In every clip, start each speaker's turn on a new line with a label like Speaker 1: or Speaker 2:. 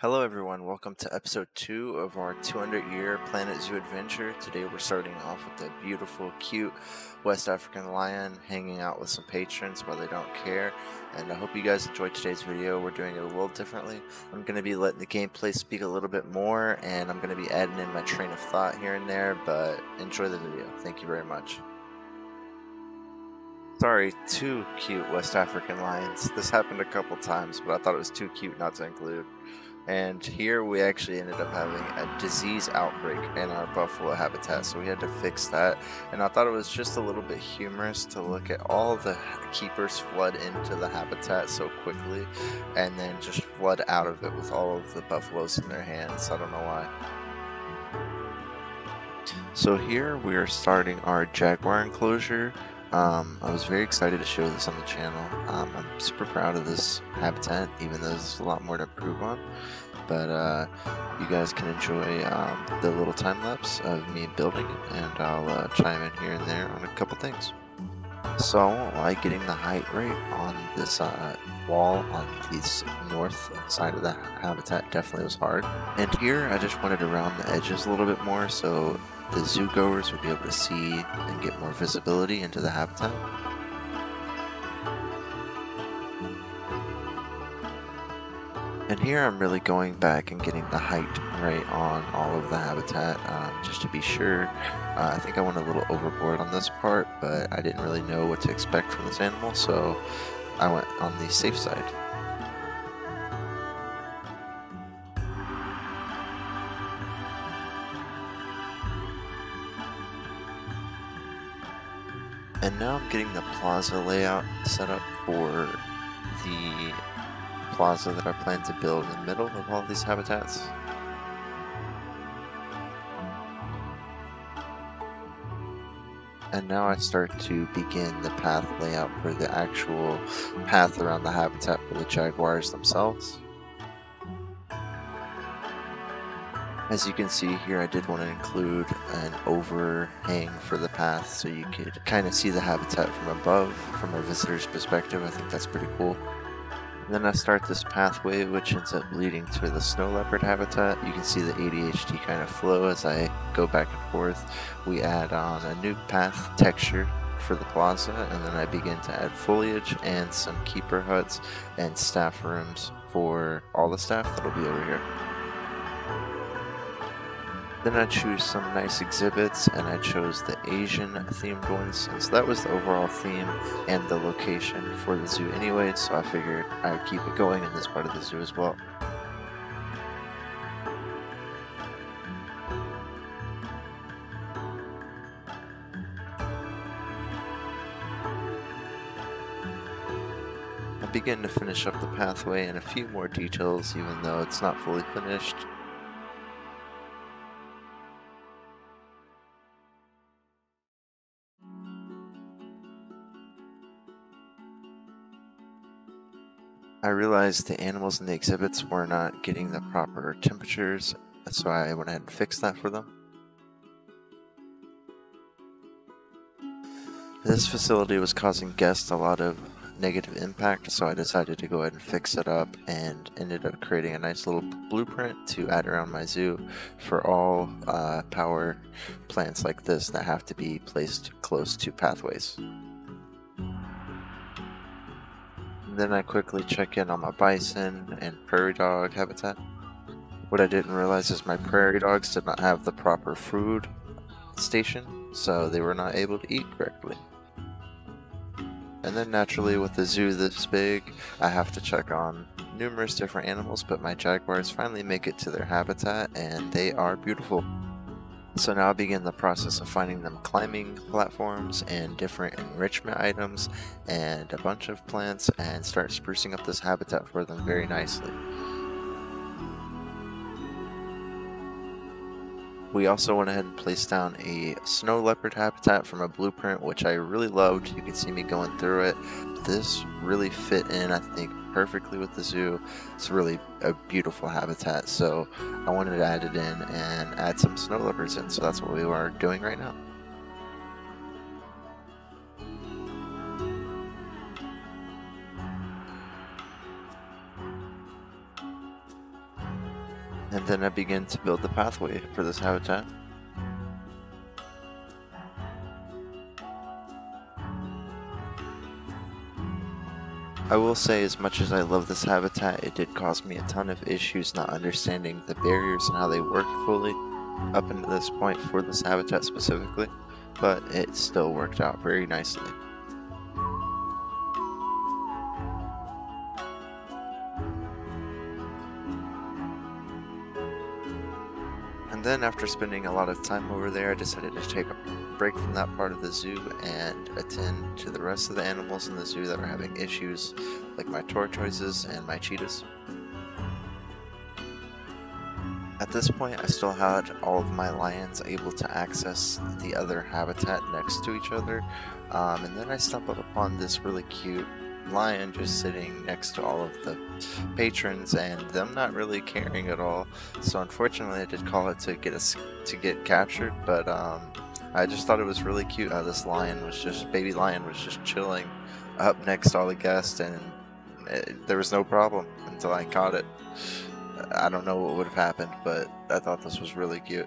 Speaker 1: Hello everyone, welcome to episode 2 of our 200-year Planet Zoo adventure. Today we're starting off with a beautiful, cute West African lion hanging out with some patrons while they don't care. And I hope you guys enjoyed today's video. We're doing it a little differently. I'm going to be letting the gameplay speak a little bit more, and I'm going to be adding in my train of thought here and there, but enjoy the video. Thank you very much. Sorry, 2 cute West African lions. This happened a couple times, but I thought it was too cute not to include. And here we actually ended up having a disease outbreak in our buffalo habitat, so we had to fix that. And I thought it was just a little bit humorous to look at all the keepers flood into the habitat so quickly and then just flood out of it with all of the buffaloes in their hands. I don't know why. So here we are starting our Jaguar enclosure. I was very excited to show this on the channel. I'm super proud of this habitat, even though there's a lot more to improve on. But you guys can enjoy the little time lapse of me building it, and I'll chime in here and there on a couple things. So I won't lie, getting the height right on this wall on the north side of the habitat definitely was hard. And here I just wanted to round the edges a little bit more so the zoo goers would be able to see and get more visibility into the habitat. And here I'm really going back and getting the height right on all of the habitat just to be sure. I think I went a little overboard on this part, but I didn't really know what to expect from this animal, so I went on the safe side. And now I'm getting the plaza layout set up for the plaza that I plan to build in the middle of all these habitats. And now I start to begin the path layout for the actual path around the habitat for the jaguars themselves. As you can see here, I did want to include an overhang for the path so you could kind of see the habitat from above, from a visitor's perspective. I think that's pretty cool. And then I start this pathway, which ends up leading to the snow leopard habitat. You can see the ADHD kind of flow as I go back and forth. We add on a new path texture for the plaza, and then I begin to add foliage and some keeper huts and staff rooms for all the staff that'll be over here. Then I choose some nice exhibits, and I chose the Asian themed ones since that was the overall theme and the location for the zoo anyway, so I figured I would keep it going in this part of the zoo as well. I begin to finish up the pathway and a few more details even though it's not fully finished. I realized the animals in the exhibits were not getting the proper temperatures, so I went ahead and fixed that for them. This facility was causing guests a lot of negative impact, so I decided to go ahead and fix it up and ended up creating a nice little blueprint to add around my zoo for all power plants like this that have to be placed close to pathways. Then I quickly check in on my bison and prairie dog habitat. What I didn't realize is my prairie dogs did not have the proper food station, so they were not able to eat correctly. And then naturally with the zoo this big, I have to check on numerous different animals, but my jaguars finally make it to their habitat and they are beautiful. So now I begin the process of finding them climbing platforms and different enrichment items and a bunch of plants and start sprucing up this habitat for them very nicely. We also went ahead and placed down a snow leopard habitat from a blueprint, which I really loved. You can see me going through it. This really fit in, I think, perfectly with the zoo. It's really a beautiful habitat, so I wanted to add it in and add some snow leopards in, so that's what we are doing right now. And then I began to build the pathway for this habitat. I will say, as much as I love this habitat, it did cause me a ton of issues not understanding the barriers and how they work fully up until this point for this habitat specifically, but it still worked out very nicely. And then after spending a lot of time over there, I decided to take a break from that part of the zoo and attend to the rest of the animals in the zoo that are having issues, like my tortoises and my cheetahs. At this point, I still had all of my lions able to access the other habitat next to each other, and then I stumbled upon this really cute lion just sitting next to all of the patrons and them not really caring at all. So unfortunately, I did call it to get captured, but I just thought it was really cute how this baby lion was just chilling up next to all the guests, and there was no problem until I caught it. I don't know what would have happened, but I thought this was really cute.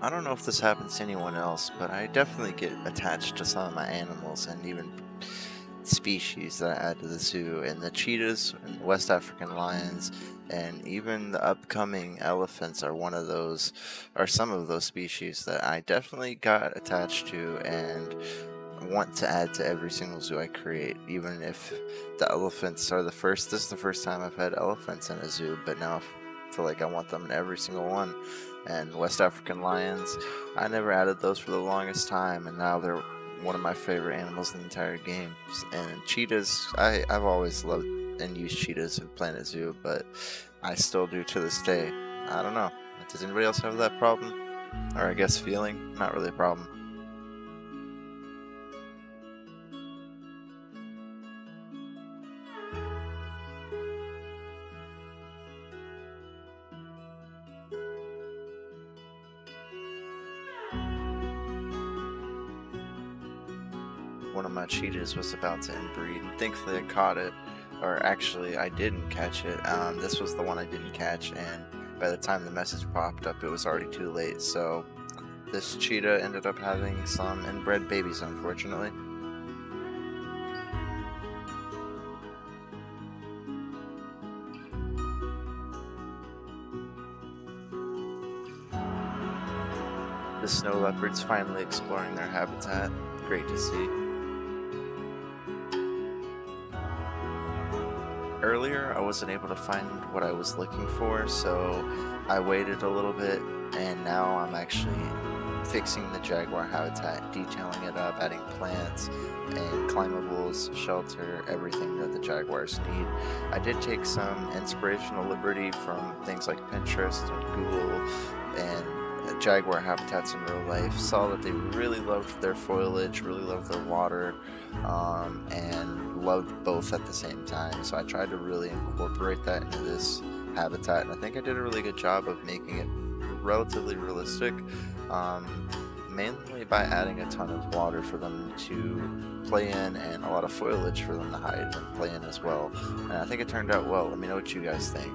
Speaker 1: I don't know if this happens to anyone else, but I definitely get attached to some of my animals and even species that I add to the zoo, and the cheetahs and West African lions and even the upcoming elephants are some of those species that I definitely got attached to and want to add to every single zoo I create. Even if the elephants are this is the first time I've had elephants in a zoo, but now I feel like I want them in every single one. And West African lions, I never added those for the longest time, and now they're one of my favorite animals in the entire game. And cheetahs, I've always loved and used cheetahs in Planet Zoo, but I still do to this day. I don't know. Does anybody else have that problem? Or I guess feeling? Not really a problem. One of my cheetahs was about to inbreed, and thankfully I caught it, or actually I didn't catch it. This was the one I didn't catch, and by the time the message popped up it was already too late, so this cheetah ended up having some inbred babies, unfortunately. The snow leopards finally exploring their habitat. Great to see. Earlier, I wasn't able to find what I was looking for, so I waited a little bit, and now I'm actually fixing the jaguar habitat, detailing it up, adding plants and climables, shelter, everything that the jaguars need. I did take some inspirational liberty from things like Pinterest and Google and jaguar habitats in real life. Saw that they really loved their foliage, really loved their water, and loved both at the same time. So I tried to really incorporate that into this habitat, and I think I did a really good job of making it relatively realistic, mainly by adding a ton of water for them to play in and a lot of foliage for them to hide and play in as well. And I think it turned out well. Let me know what you guys think.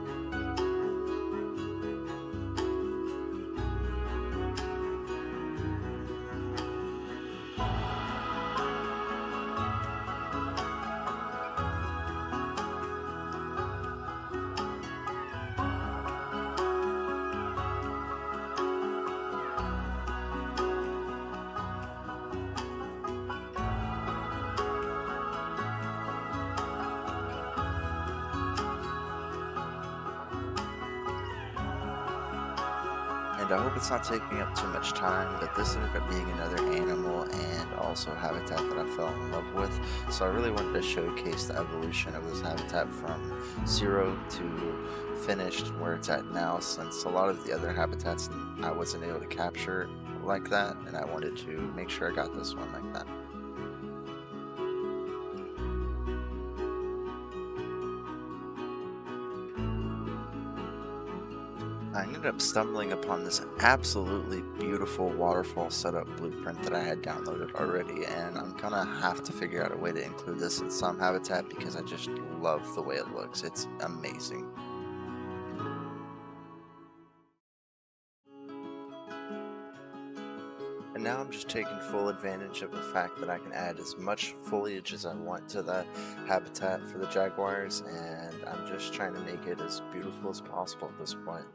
Speaker 1: And I hope it's not taking up too much time, but this ended up being another animal and also habitat that I fell in love with. So I really wanted to showcase the evolution of this habitat from zero to finished where it's at now, since a lot of the other habitats I wasn't able to capture like that, and I wanted to make sure I got this one like that. I ended up stumbling upon this absolutely beautiful waterfall setup blueprint that I had downloaded already, and I'm gonna have to figure out a way to include this in some habitat because I just love the way it looks. It's amazing. And now I'm just taking full advantage of the fact that I can add as much foliage as I want to the habitat for the jaguars, and I'm just trying to make it as beautiful as possible at this point.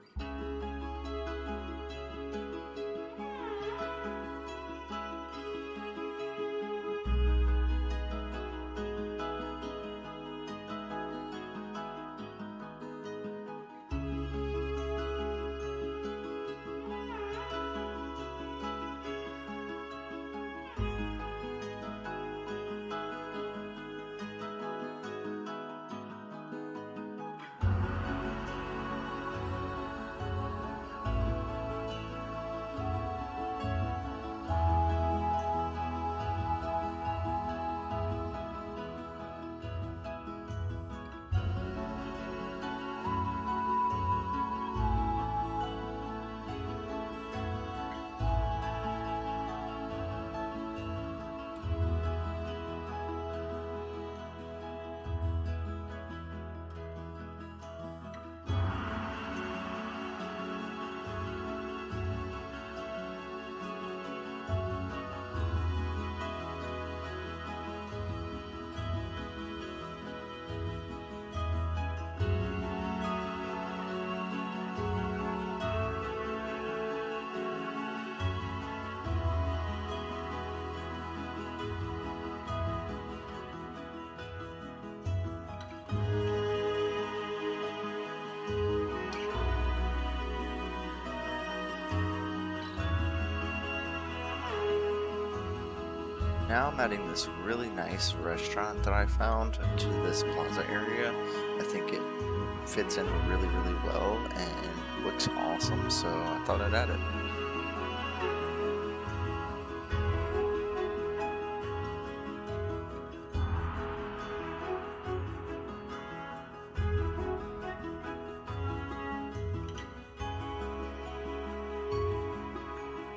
Speaker 1: Now I'm adding this really nice restaurant that I found to this plaza area. I think it fits in really, really well and looks awesome, so I thought I'd add it.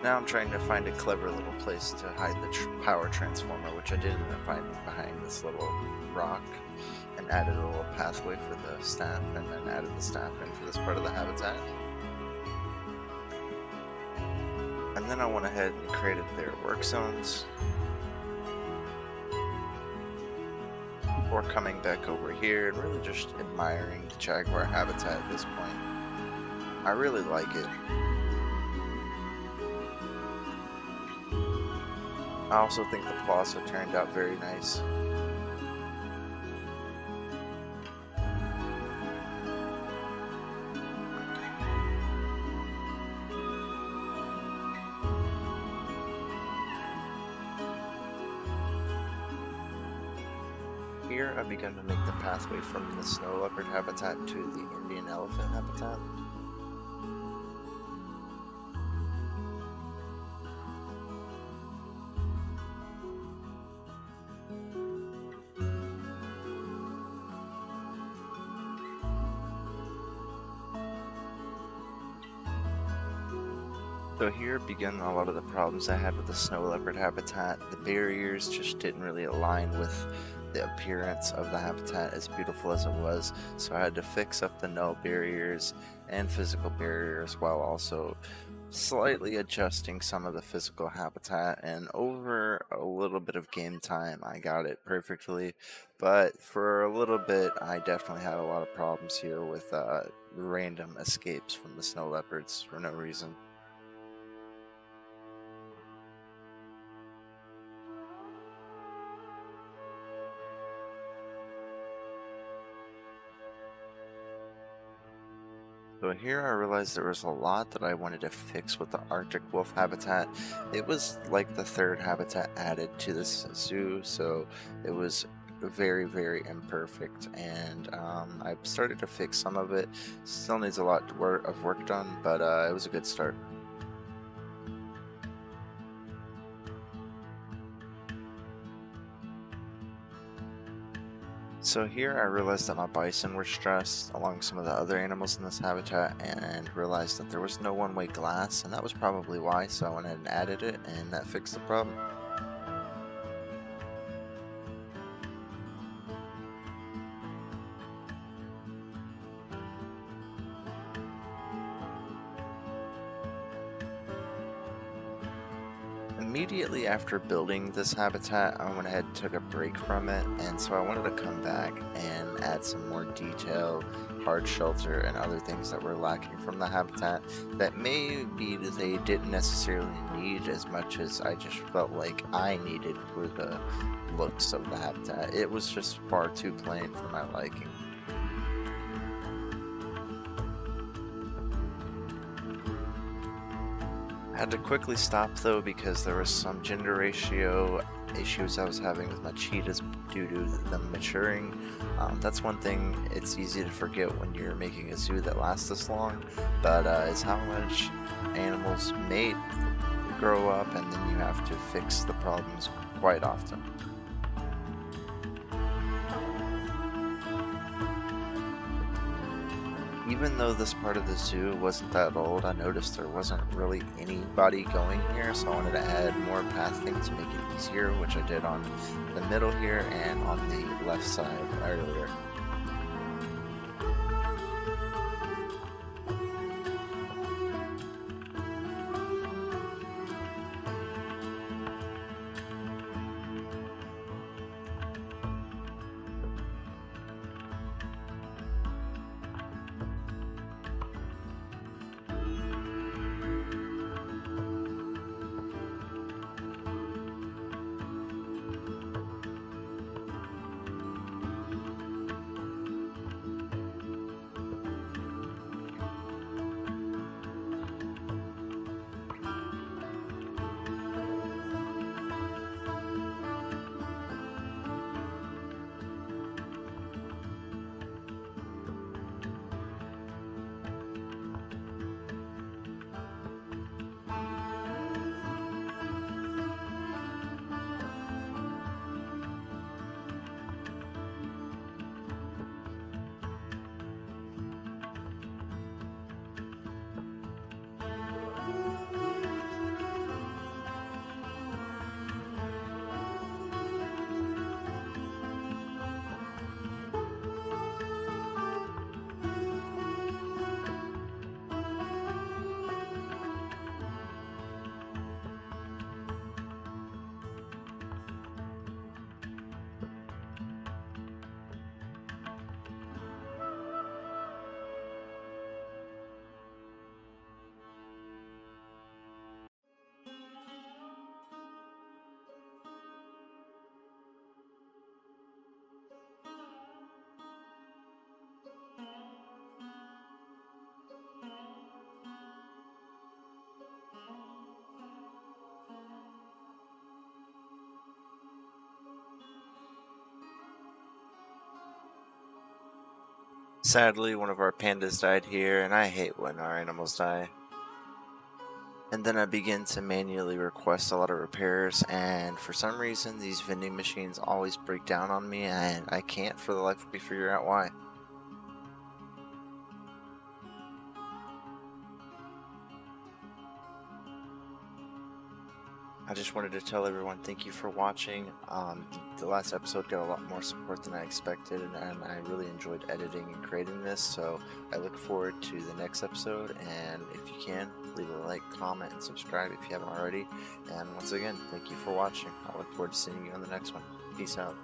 Speaker 1: Now I'm trying to find a clever little place to hide the power transformer, which I did end up finding behind this little rock, and added a little pathway for the staff, and then added the staff in for this part of the habitat. And then I went ahead and created their work zones. Before coming back over here and really just admiring the jaguar habitat at this point. I really like it. I also think the plaza turned out very nice. Here I've begun to make the pathway from the snow leopard habitat to the Indian elephant habitat. So here began a lot of the problems I had with the snow leopard habitat. The barriers just didn't really align with the appearance of the habitat as beautiful as it was. So I had to fix up the no barriers and physical barriers while also slightly adjusting some of the physical habitat, and over a little bit of game time I got it perfectly, but for a little bit I definitely had a lot of problems here with random escapes from the snow leopards for no reason. So here I realized there was a lot that I wanted to fix with the Arctic wolf habitat. It was like the third habitat added to this zoo, so it was very, very imperfect, and I started to fix some of it. Still needs a lot of work done, but it was a good start. So here I realized that my bison were stressed along some of the other animals in this habitat and realized that there was no one-way glass, and that was probably why, so I went ahead and added it, and that fixed the problem. Immediately after building this habitat, I went ahead and took a break from it, and so I wanted to come back and add some more detail, hard shelter, and other things that were lacking from the habitat that maybe they didn't necessarily need as much as I just felt like I needed for the looks of the habitat. It was just far too plain for my liking. I had to quickly stop though because there was some gender ratio issues I was having with my cheetahs due to them maturing. That's one thing it's easy to forget when you're making a zoo that lasts this long, but is how much animals mate, grow up, and then you have to fix the problems quite often. Even though this part of the zoo wasn't that old, I noticed there wasn't really anybody going here, so I wanted to add more pathing to make it easier, which I did on the middle here and on the left side earlier. Sadly, one of our pandas died here, and I hate when our animals die. And then I begin to manually request a lot of repairs, and for some reason these vending machines always break down on me, and I can't for the life of me figure out why. I just wanted to tell everyone thank you for watching. The last episode got a lot more support than I expected, and I really enjoyed editing and creating this, so I look forward to the next episode, and if you can, leave a like, comment, and subscribe if you haven't already. And once again, thank you for watching. I look forward to seeing you on the next one. Peace out.